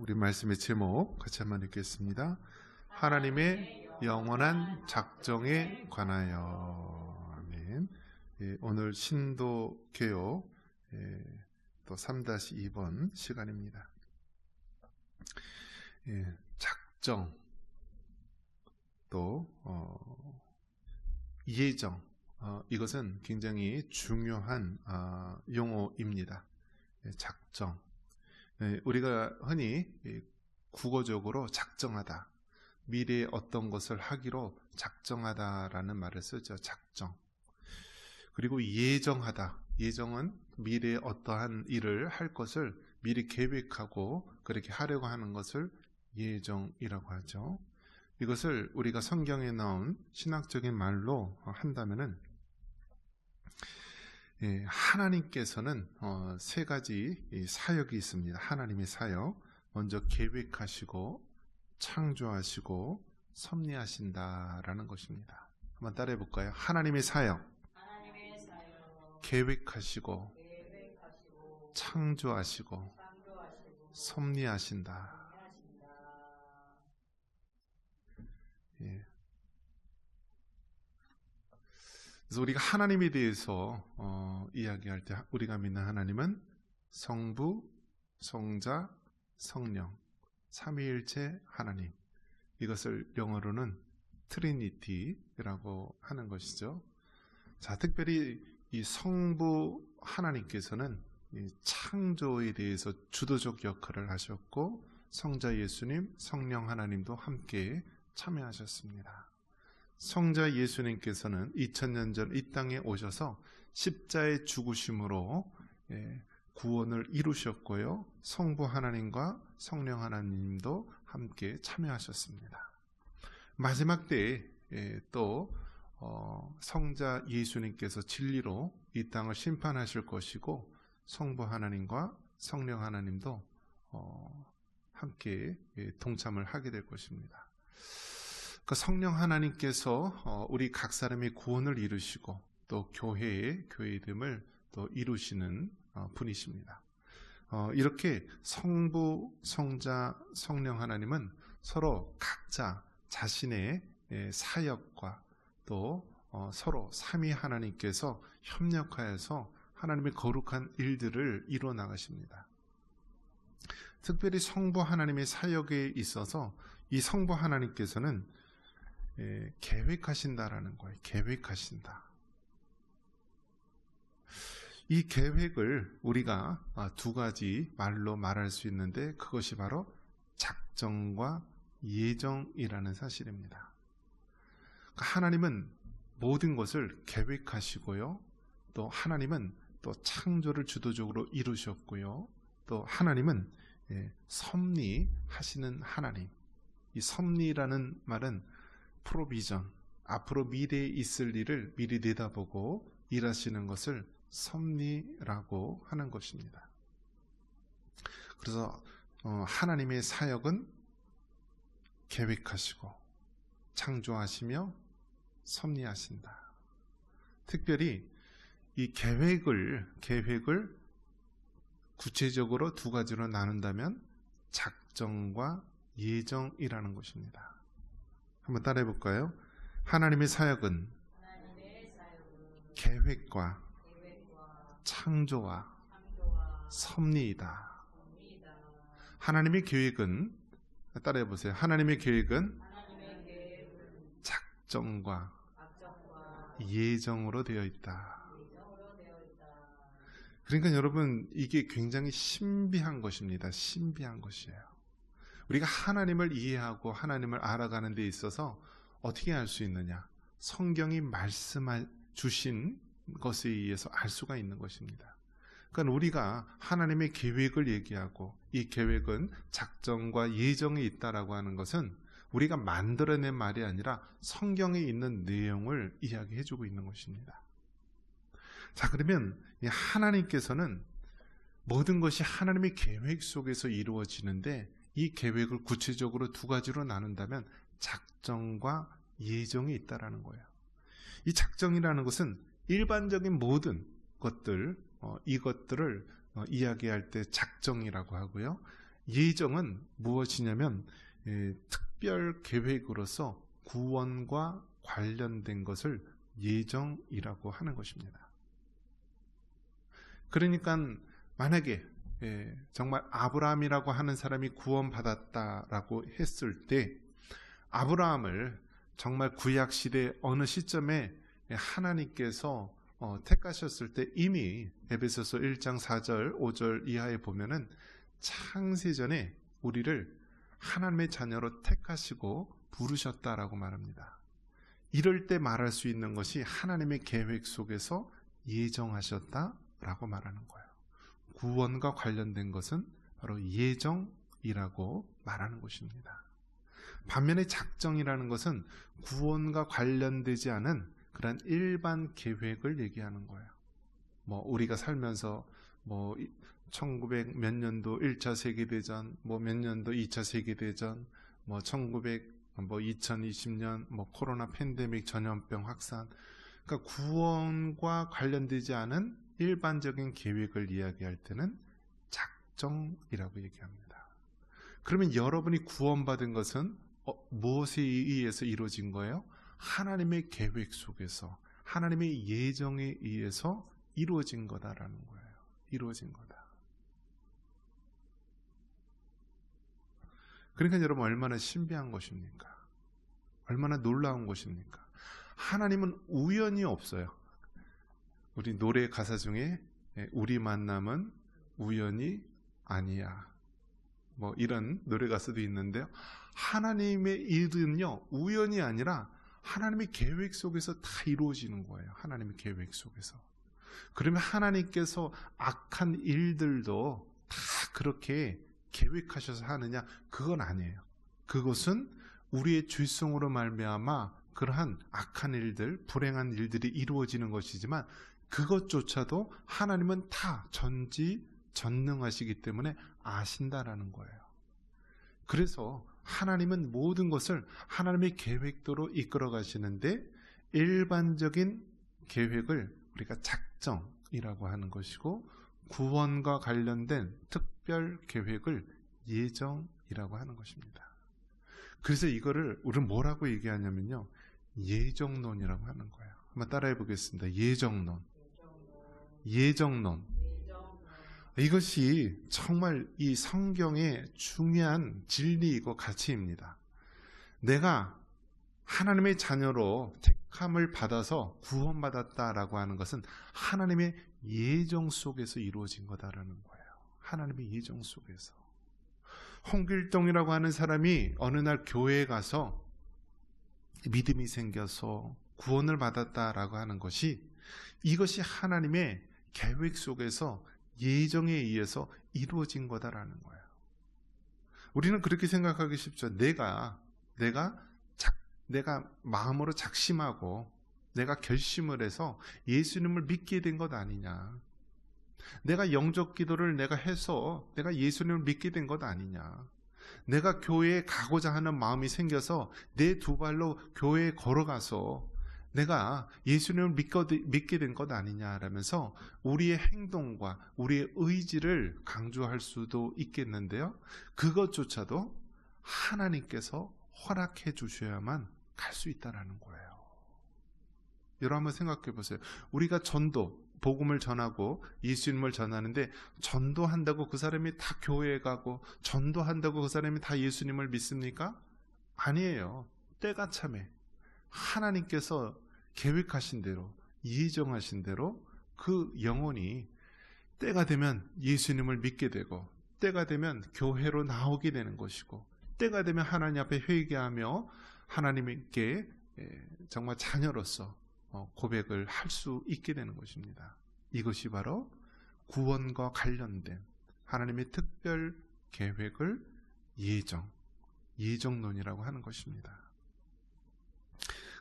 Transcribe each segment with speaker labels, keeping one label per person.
Speaker 1: 우리 말씀의 제목 같이 한번 읽겠습니다. 하나님의 영원한 작정에 관하여. 아멘. 오늘 신도개요 또 3-2번 시간입니다. 작정 또 예정, 이것은 굉장히 중요한 용어입니다. 작정, 우리가 흔히 국어적으로 작정하다, 미래에 어떤 것을 하기로 작정하다라는 말을 쓰죠. 작정. 그리고 예정하다, 예정은 미래에 어떠한 일을 할 것을 미리 계획하고 그렇게 하려고 하는 것을 예정이라고 하죠. 이것을 우리가 성경에 나온 신학적인 말로 한다면은 하나님께서는 세 가지 사역이 있습니다. 하나님의 사역. 먼저 계획하시고 창조하시고 섭리하신다라는 것입니다. 한번 따라해 볼까요? 하나님의 사역. 계획하시고 창조하시고 섭리하신다. 그래서 우리가 하나님에 대해서 이야기할 때 우리가 믿는 하나님은 성부, 성자, 성령, 삼위일체 하나님, 이것을 영어로는 트리니티라고 하는 것이죠. 자, 특별히 이 성부 하나님께서는 이 창조에 대해서 주도적 역할을 하셨고, 성자 예수님, 성령 하나님도 함께 참여하셨습니다. 성자 예수님께서는 2000년 전 이 땅에 오셔서 십자의 죽으심으로 구원을 이루셨고요, 성부 하나님과 성령 하나님도 함께 참여하셨습니다. 마지막 때에 또 성자 예수님께서 진리로 이 땅을 심판하실 것이고, 성부 하나님과 성령 하나님도 함께 동참을 하게 될 것입니다. 그 성령 하나님께서 우리 각 사람의 구원을 이루시고 또 교회의 교회됨을 또 이루시는 분이십니다. 이렇게 성부, 성자, 성령 하나님은 서로 각자 자신의 사역과 또 서로 삼위 하나님께서 협력하여서 하나님의 거룩한 일들을 이루어 나가십니다. 특별히 성부 하나님의 사역에 있어서 이 성부 하나님께서는 계획하신다라는 거예요. 계획하신다. 이 계획을 우리가 두 가지 말로 말할 수 있는데, 그것이 바로 작정과 예정이라는 사실입니다. 하나님은 모든 것을 계획하시고요, 또 하나님은 또 창조를 주도적으로 이루셨고요, 또 하나님은 섭리하시는 하나님. 이 섭리라는 말은 프로비전, 앞으로 미래에 있을 일을 미리 내다보고 일하시는 것을 섭리라고 하는 것입니다. 그래서 하나님의 사역은 계획하시고 창조하시며 섭리하신다. 특별히 이 계획을 구체적으로 두 가지로 나눈다면 작정과 예정이라는 것입니다. 한번 따라해 볼까요? 하나님의 사역은 계획과 창조와 섭리이다. 하나님의 계획은, 따라해 보세요. 하나님의 계획은 작정과 예정으로 되어 있다. 그러니까 여러분, 이게 굉장히 신비한 것입니다. 신비한 것이에요. 우리가 하나님을 이해하고 하나님을 알아가는 데 있어서 어떻게 알 수 있느냐? 성경이 말씀해 주신 것에 의해서 알 수가 있는 것입니다. 그러니까 우리가 하나님의 계획을 얘기하고 이 계획은 작정과 예정이 있다라고 하는 것은 우리가 만들어낸 말이 아니라 성경에 있는 내용을 이야기해 주고 있는 것입니다. 자, 그러면 이 하나님께서는 모든 것이 하나님의 계획 속에서 이루어지는데, 이 계획을 구체적으로 두 가지로 나눈다면 작정과 예정이 있다라는 거예요. 이 작정이라는 것은 일반적인 모든 것들, 이것들을 이야기할 때 작정이라고 하고요, 예정은 무엇이냐면 특별 계획으로서 구원과 관련된 것을 예정이라고 하는 것입니다. 그러니까 만약에 정말 아브라함이라고 하는 사람이 구원받았다라고 했을 때 아브라함을 정말 구약시대 어느 시점에 하나님께서 택하셨을 때 이미 에베소서 1장 4절 5절 이하에 보면은 창세전에 우리를 하나님의 자녀로 택하시고 부르셨다라고 말합니다. 이럴 때 말할 수 있는 것이 하나님의 계획 속에서 예정하셨다라고 말하는 거예요. 구원과 관련된 것은 바로 예정이라고 말하는 것입니다. 반면에 작정이라는 것은 구원과 관련되지 않은 그런 일반 계획을 얘기하는 거예요. 우리가 살면서 1900 몇 년도 1차 세계대전, 몇 년도 2차 세계대전, 2020년 코로나 팬데믹 전염병 확산, 그러니까 구원과 관련되지 않은 일반적인 계획을 이야기할 때는 작정이라고 얘기합니다. 그러면 여러분이 구원받은 것은 무엇에 의해서 이루어진 거예요? 하나님의 계획 속에서, 하나님의 예정에 의해서 이루어진 거다라는 거예요. 이루어진 거다. 그러니까 여러분 얼마나 신비한 것입니까? 얼마나 놀라운 것입니까? 하나님은 우연이 없어요. 우리 노래 가사 중에 우리 만남은 우연이 아니야, 이런 노래 가사도 있는데요. 하나님의 일은요 우연이 아니라 하나님의 계획 속에서 다 이루어지는 거예요. 하나님의 계획 속에서. 그러면 하나님께서 악한 일들도 다 그렇게 계획하셔서 하느냐? 그건 아니에요. 그것은 우리의 죄성으로 말미암아 그러한 악한 일들, 불행한 일들이 이루어지는 것이지만 그것조차도 하나님은 다 전지전능하시기 때문에 아신다라는 거예요. 그래서 하나님은 모든 것을 하나님의 계획대로 이끌어 가시는데 일반적인 계획을 우리가 작정이라고 하는 것이고 구원과 관련된 특별 계획을 예정이라고 하는 것입니다. 그래서 이거를 우리는 뭐라고 얘기하냐면요, 예정론이라고 하는 거예요. 한번 따라해 보겠습니다. 예정론. 예정론. 이것이 정말 이 성경의 중요한 진리이고 가치입니다. 내가 하나님의 자녀로 택함을 받아서 구원받았다라고 하는 것은 하나님의 예정 속에서 이루어진 거다라는 거예요. 하나님의 예정 속에서. 홍길동이라고 하는 사람이 어느 날 교회에 가서 믿음이 생겨서 구원을 받았다라고 하는 것이, 이것이 하나님의 계획 속에서 예정에 의해서 이루어진 거다라는 거예요. 우리는 그렇게 생각하기 쉽죠. 내가 마음으로 작심하고 내가 결심을 해서 예수님을 믿게 된 것 아니냐. 내가 영적 기도를 내가 해서 내가 예수님을 믿게 된 것 아니냐. 내가 교회에 가고자 하는 마음이 생겨서 내 두 발로 교회에 걸어가서 내가 예수님을 믿게 된 것 아니냐라면서 우리의 행동과 우리의 의지를 강조할 수도 있겠는데요. 그것조차도 하나님께서 허락해 주셔야만 갈 수 있다라는 거예요. 여러분 한번 생각해 보세요. 우리가 복음을 전하고 예수님을 전하는데 전도한다고 그 사람이 다 교회에 가고 전도한다고 그 사람이 다 예수님을 믿습니까? 아니에요. 때가 참에 하나님께서 계획하신 대로, 예정하신 대로 그 영혼이 때가 되면 예수님을 믿게 되고 때가 되면 교회로 나오게 되는 것이고 때가 되면 하나님 앞에 회개하며 하나님께 정말 자녀로서 고백을 할 수 있게 되는 것입니다. 이것이 바로 구원과 관련된 하나님의 특별 계획을 예정론이라고 하는 것입니다.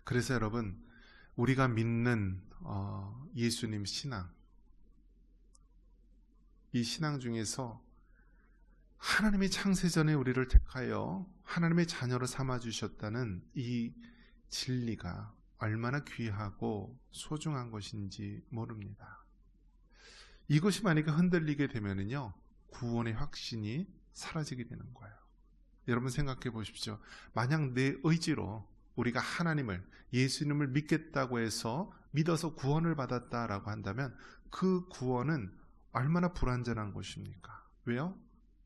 Speaker 1: 그래서 여러분, 우리가 믿는 예수님 신앙, 이 신앙 중에서 하나님이 창세전에 우리를 택하여 하나님의 자녀로 삼아주셨다는 이 진리가 얼마나 귀하고 소중한 것인지 모릅니다. 이것이 만약에 흔들리게 되면요, 구원의 확신이 사라지게 되는 거예요. 여러분 생각해 보십시오. 만약 내 의지로 우리가 하나님을, 예수님을 믿겠다고 해서 믿어서 구원을 받았다라고 한다면 그 구원은 얼마나 불완전한 것입니까? 왜요?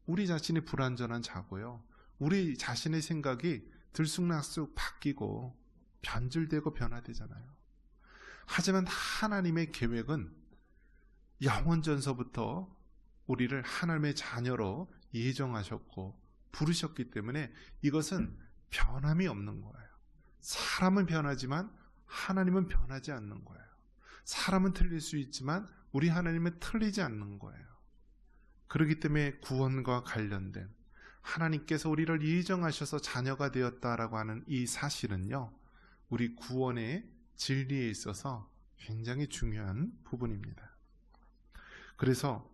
Speaker 1: 우리 자신이 불완전한 자고요. 우리 자신의 생각이 들쑥날쑥 바뀌고 변질되고 변화되잖아요. 하지만 하나님의 계획은 영원전서부터 우리를 하나님의 자녀로 예정하셨고 부르셨기 때문에 이것은 변함이 없는 거예요. 사람은 변하지만 하나님은 변하지 않는 거예요. 사람은 틀릴 수 있지만 우리 하나님은 틀리지 않는 거예요. 그렇기 때문에 구원과 관련된 하나님께서 우리를 예정하셔서 자녀가 되었다라고 하는 이 사실은요, 우리 구원의 진리에 있어서 굉장히 중요한 부분입니다. 그래서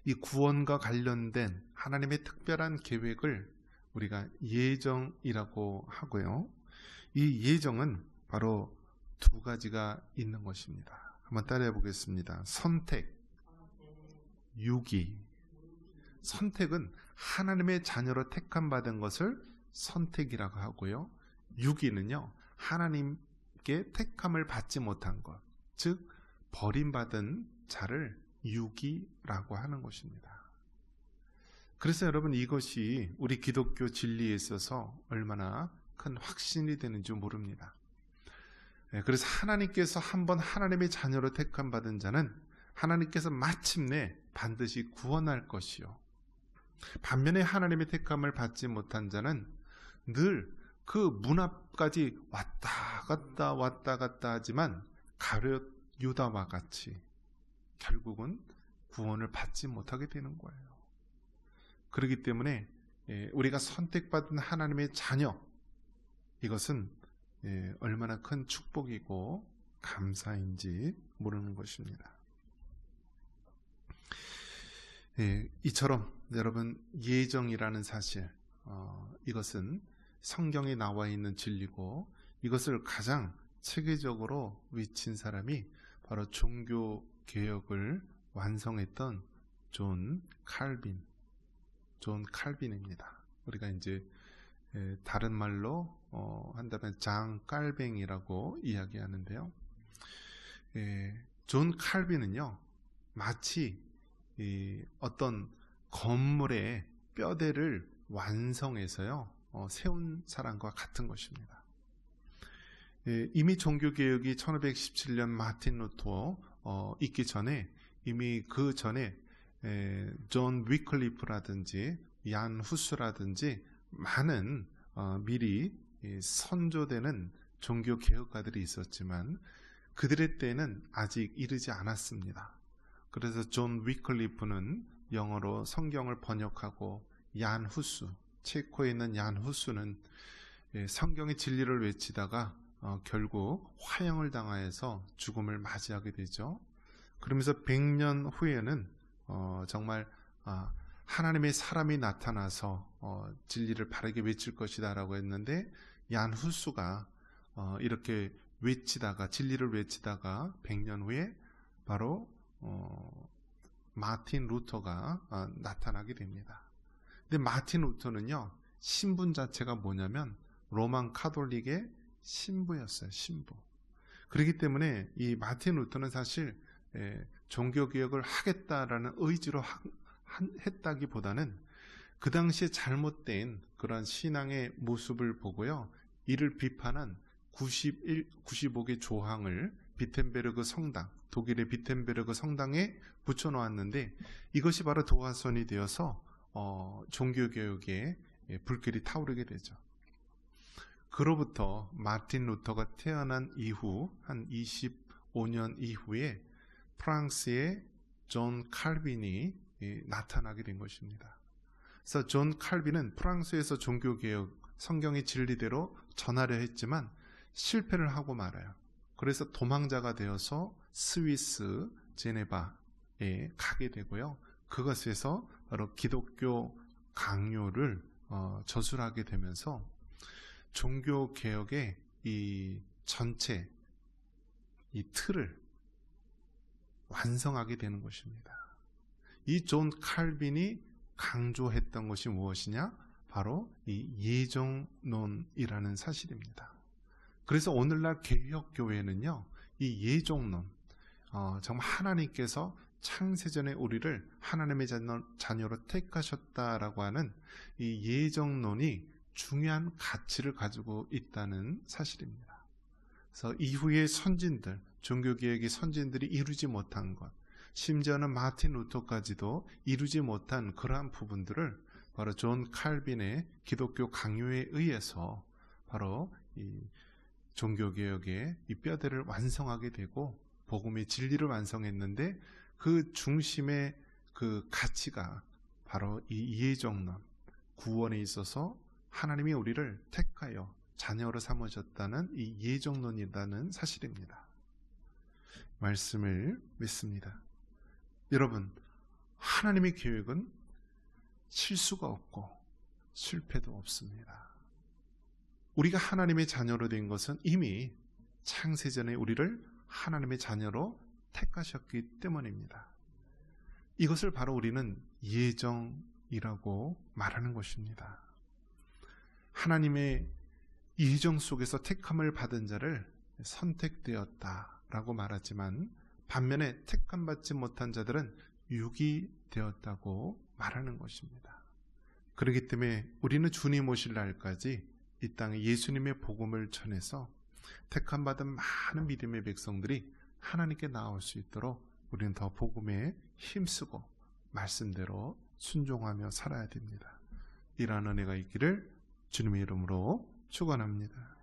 Speaker 1: 이 구원과 관련된 하나님의 특별한 계획을 우리가 예정이라고 하고요. 이 예정은 바로 두 가지가 있는 것입니다. 한번 따라해 보겠습니다. 선택, 유기. 선택은 하나님의 자녀로 택함 받은 것을 선택이라고 하고요. 유기는요, 하나님께 택함을 받지 못한 것, 즉 버림받은 자를 유기라고 하는 것입니다. 그래서 여러분, 이것이 우리 기독교 진리에 있어서 얼마나 큰 확신이 되는지 모릅니다. 그래서 하나님께서 한번 하나님의 자녀로 택함 받은 자는 하나님께서 마침내 반드시 구원할 것이요, 반면에 하나님의 택함을 받지 못한 자는 늘 그 문 앞까지 왔다 갔다 하지만 가룟 유다와 같이 결국은 구원을 받지 못하게 되는 거예요. 그렇기 때문에 우리가 선택받은 하나님의 자녀, 이것은 얼마나 큰 축복이고 감사인지 모르는 것입니다. 이처럼 여러분, 예정이라는 사실, 이것은 성경에 나와 있는 진리고, 이것을 가장 체계적으로 외친 사람이 바로 종교 개혁을 완성했던 존 칼빈입니다. 우리가 이제 다른 말로 한다면 장 깔뱅이라고 이야기하는데요. 존 칼빈은요, 마치 어떤 건물의 뼈대를 완성해서요 세운 사람과 같은 것입니다. 이미 종교개혁이 1517년 마틴 루터 있기 전에, 이미 그 전에 존 위클리프라든지 얀 후스라든지 많은 미리 선조되는 종교개혁가들이 있었지만 그들의 때는 아직 이르지 않았습니다. 그래서 존 위클리프는 영어로 성경을 번역하고, 얀 후스, 체코에 있는 얀 후스는 성경의 진리를 외치다가 결국 화형을 당하여서 죽음을 맞이하게 되죠. 그러면서 100년 후에는 정말 하나님의 사람이 나타나서 진리를 바르게 외칠 것이다 라고 했는데, 얀 후스가 이렇게 외치다가, 진리를 외치다가 100년 후에 바로 마틴 루터가 나타나게 됩니다. 근데 마틴 루터는요, 신분 자체가 뭐냐면 로만 카톨릭의 신부였어요. 신부. 그렇기 때문에 이 마틴 루터는 사실 종교개혁을 하겠다라는 의지로 했다기보다는 그 당시에 잘못된 그런 신앙의 모습을 보고요, 이를 비판한 95개 조항을 비텐베르그 성당, 독일의 비텐베르그 성당에 붙여놓았는데, 이것이 바로 도화선이 되어서 종교개혁에 불길이 타오르게 되죠. 그로부터 마틴 루터가 태어난 이후 한 25년 이후에 프랑스의 존 칼빈이 나타나게 된 것입니다. 그래서 존 칼빈은 프랑스에서 종교개혁, 성경의 진리대로 전하려 했지만 실패를 하고 말아요. 그래서 도망자가 되어서 스위스 제네바에 가게 되고요, 그것에서 바로 기독교 강요를 저술하게 되면서 종교개혁의 이 전체 이 틀을 완성하게 되는 것입니다. 이 존 칼빈이 강조했던 것이 무엇이냐? 바로 이 예정론이라는 사실입니다. 그래서 오늘날 개혁교회는요, 이 예정론, 정말 하나님께서 창세전에 우리를 하나님의 자녀로 택하셨다라고 하는 이 예정론이 중요한 가치를 가지고 있다는 사실입니다. 그래서 이후에 선진들, 종교개혁의 선진들이 이루지 못한 것, 심지어는 마틴 루터까지도 이루지 못한 그러한 부분들을 바로 존 칼빈의 기독교 강요에 의해서 바로 이 종교개혁의 이 뼈대를 완성하게 되고 복음의 진리를 완성했는데, 그 중심의 그 가치가 바로 이 예정론, 구원에 있어서 하나님이 우리를 택하여 자녀로 삼으셨다는 이 예정론이라는 사실입니다. 말씀을 믿습니다. 여러분, 하나님의 계획은 실수가 없고 실패도 없습니다. 우리가 하나님의 자녀로 된 것은 이미 창세전에 우리를 하나님의 자녀로 택하셨기 때문입니다. 이것을 바로 우리는 예정이라고 말하는 것입니다. 하나님의 예정 속에서 택함을 받은 자를 선택되었다라고 말하지만, 반면에 택함받지 못한 자들은 유기되었다고 말하는 것입니다. 그렇기 때문에 우리는 주님 오실 날까지 이 땅에 예수님의 복음을 전해서 택함받은 많은 믿음의 백성들이 하나님께 나올 수 있도록 우리는 더 복음에 힘쓰고 말씀대로 순종하며 살아야 됩니다. 이러한 은혜가 있기를 주님의 이름으로 축원합니다.